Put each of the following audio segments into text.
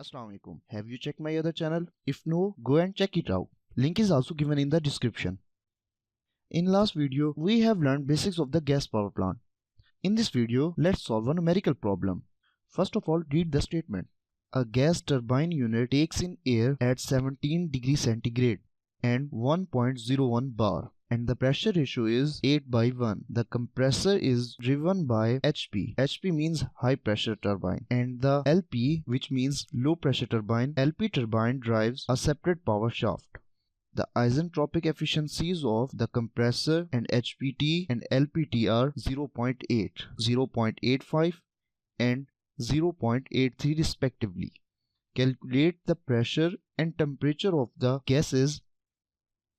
Assalamu alaikum. Have you checked my other channel? If no, go and check it out. Link is also given in the description. In last video, we have learned basics of the gas power plant. In this video, let's solve a numerical problem. First of all, read the statement. A gas turbine unit takes in air at 17 degrees centigrade and 1.01 bar, and the pressure ratio is 8:1. The compressor is driven by HP. HP means high pressure turbine, and the LP, which means low pressure turbine. LP turbine drives a separate power shaft. The isentropic efficiencies of the compressor and HPT and LPT are 0.8, 0.85 and 0.83 respectively. Calculate the pressure and temperature of the gases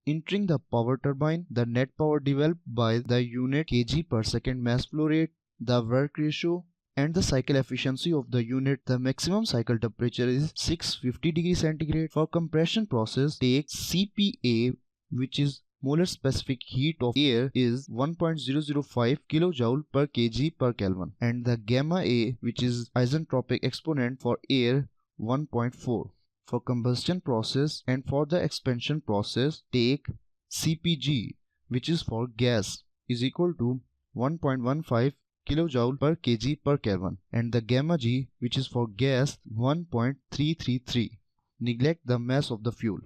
entering the power turbine, the net power developed by the unit kg per second mass flow rate, the work ratio, and the cycle efficiency of the unit. The maximum cycle temperature is 650 degrees centigrade. For compression process, take CPA, which is molar specific heat of air, is 1.005 kJ per kg per Kelvin, and the gamma A, which is isentropic exponent for air, 1.4. For combustion process and for the expansion process, take CPG, which is for gas, is equal to 1.15 kJ per kg per Kelvin, and the gamma G, which is for gas, 1.333. Neglect the mass of the fuel.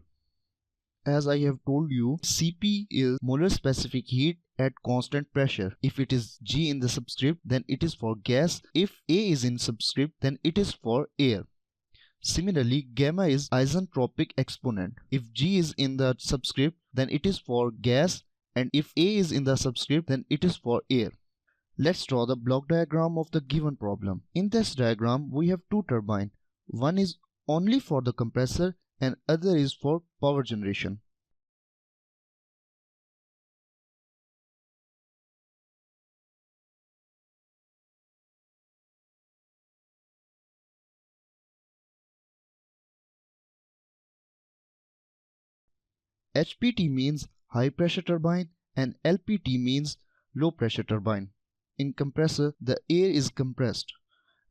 As I have told you, Cp is molar specific heat at constant pressure. If it is G in the subscript, then it is for gas. If A is in subscript, then it is for air. Similarly, gamma is isentropic exponent. If G is in the subscript, then it is for gas, and if A is in the subscript, then it is for air. Let's draw the block diagram of the given problem. In this diagram, we have two turbines. One is only for the compressor and other is for power generation. HPT means high pressure turbine and LPT means low pressure turbine. In compressor, the air is compressed.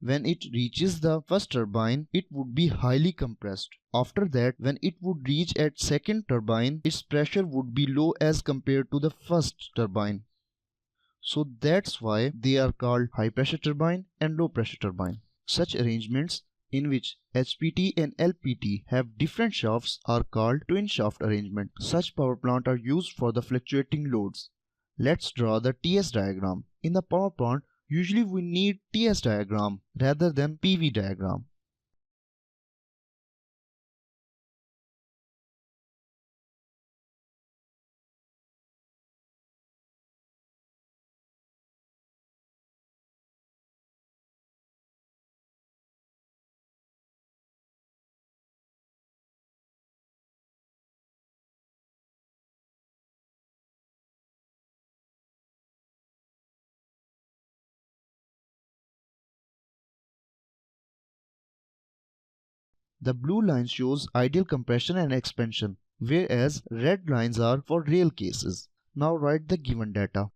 When it reaches the first turbine, it would be highly compressed. After that, when it would reach at second turbine, its pressure would be low as compared to the first turbine. So that's why they are called high pressure turbine and low pressure turbine. Such arrangements in which HPT and LPT have different shafts are called twin shaft arrangement. Such power plants are used for the fluctuating loads. Let's draw the TS diagram. In the power plant, usually we need TS diagram rather than PV diagram. The blue line shows ideal compression and expansion, whereas red lines are for real cases. Now write the given data.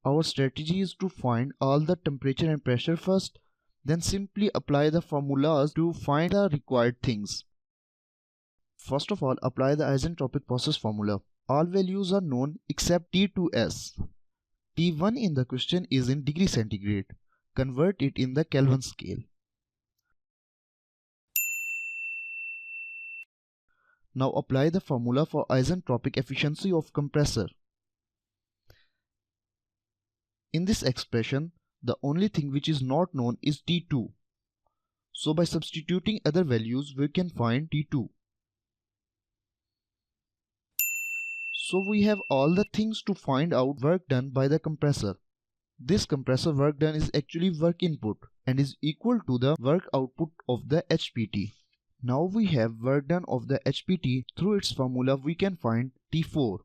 Our strategy is to find all the temperature and pressure first, then simply apply the formulas to find the required things. First of all, apply the isentropic process formula. All values are known except T2S. T1 in the question is in degree centigrade. Convert it in the Kelvin scale. Now apply the formula for isentropic efficiency of compressor. In this expression, the only thing which is not known is T2. So by substituting other values, we can find T2. So we have all the things to find out work done by the compressor. This compressor work done is actually work input and is equal to the work output of the HPT. Now we have work done of the HPT. Through its formula we can find T4.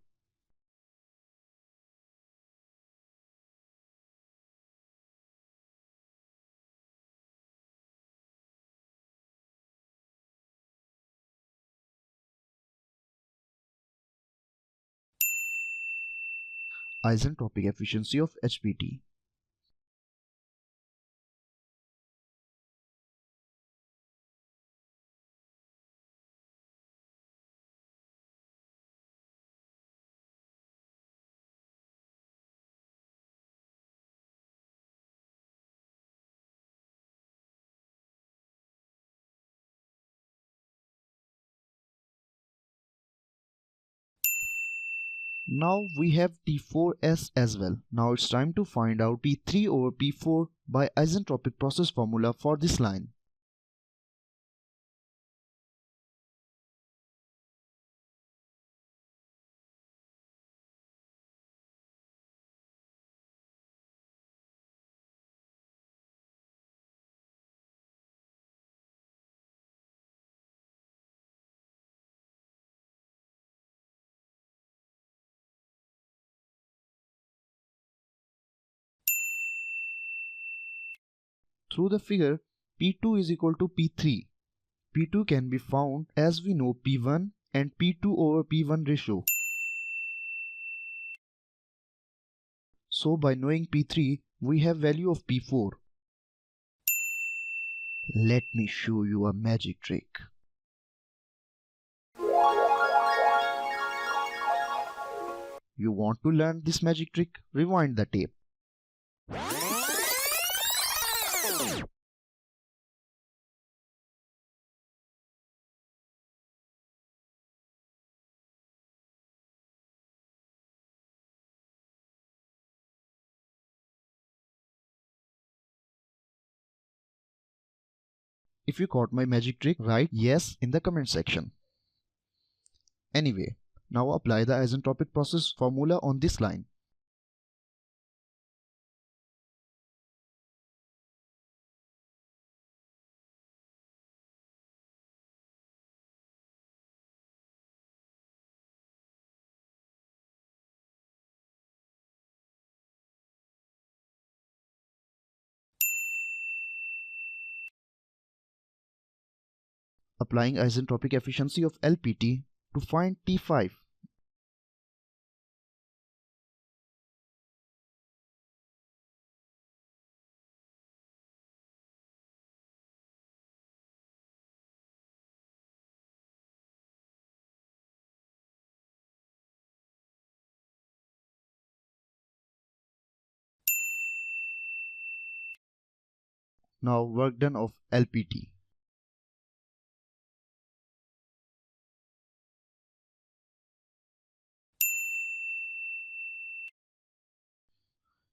Isentropic efficiency of HPT. Now we have T4s as well. Now it's time to find out P3 over P4 by isentropic process formula for this line. Through the figure, P2 is equal to P3. P2 can be found as we know P1 and P2 over P1 ratio. So by knowing P3, we have value of P4. Let me show you a magic trick. You want to learn this magic trick? Rewind the tape. If you caught my magic trick, write yes in the comment section. Anyway, now apply the isentropic process formula on this line. Applying isentropic efficiency of LPT to find T5. Now work done of LPT.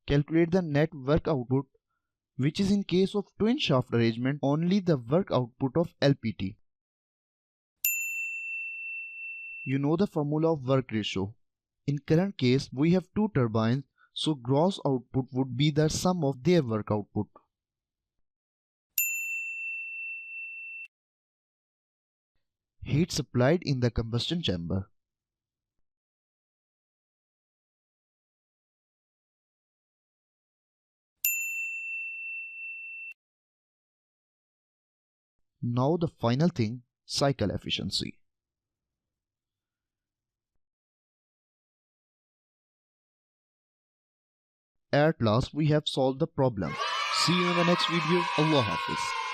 Calculate the net work output, which is in case of twin shaft arrangement only the work output of LPT. You know the formula of work ratio. In current case we have two turbines, so gross output would be the sum of their work output. Heat supplied in the combustion chamber. Now the final thing, cycle efficiency. At last we have solved the problem. See you in the next video. Allah Hafiz.